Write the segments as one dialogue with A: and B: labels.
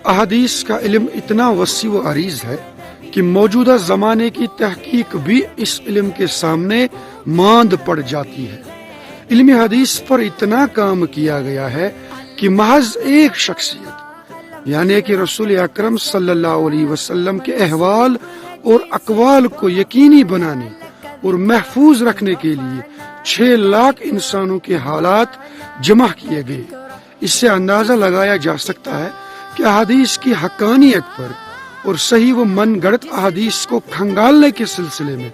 A: احادیث کا علم اتنا وسیع و عریض ہے کہ موجودہ زمانے کی تحقیق بھی اس علم کے سامنے ماند پڑ جاتی ہے۔ علم حدیث پر اتنا کام کیا گیا ہے کہ محض ایک شخصیت یعنی کہ رسول اکرم صلی اللہ علیہ وسلم کے احوال اور اقوال کو یقینی بنانے اور محفوظ رکھنے کے لیے 6 لاکھ انسانوں کے حالات جمع کیے گئے۔ اس سے اندازہ لگایا جا سکتا ہے کہ احادیث کی حقانیت پر اور صحیح و من گڑت احادیث کو کھنگالنے کے سلسلے میں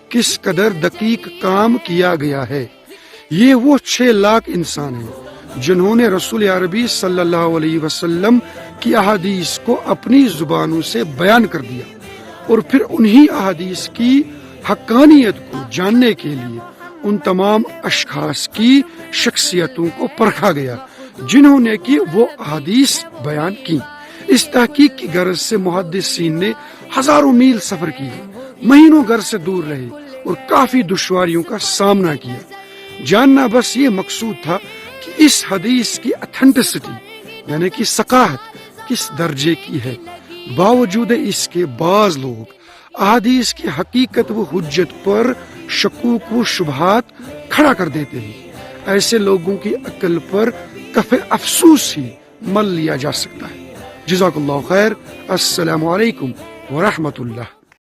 A: کس قدر دقیق کام کیا گیا ہے۔ یہ وہ 6 لاکھ انسان ہیں جنہوں نے رسول عربی صلی اللہ علیہ وسلم کی احادیث کو اپنی زبانوں سے بیان کر دیا، اور پھر انہی احادیث کی حقانیت کو جاننے کے لیے ان تمام اشخاص کی شخصیتوں کو پرکھا گیا جنہوں نے کہ وہ احادیث بیان کی۔ اس تحقیق کی غرض سے محدثین نے ہزاروں میل سفر کیے، مہینوں گھر سے دور رہے اور کافی دشواریوں کا سامنا کیا۔ جاننا بس یہ مقصود تھا کہ اس حدیث کی اتھینٹسٹی یعنی کہ ثقافت کس درجے کی ہے۔ باوجود اس کے بعض لوگ احادیث کی حقیقت و حجت پر شکوک و شبہات کھڑا کر دیتے ہیں۔ ایسے لوگوں کی عقل پر کف افسوس ہی مل لیا جا سکتا ہے۔ جزاک اللہ خیر۔ السلام علیکم ورحمۃ اللہ۔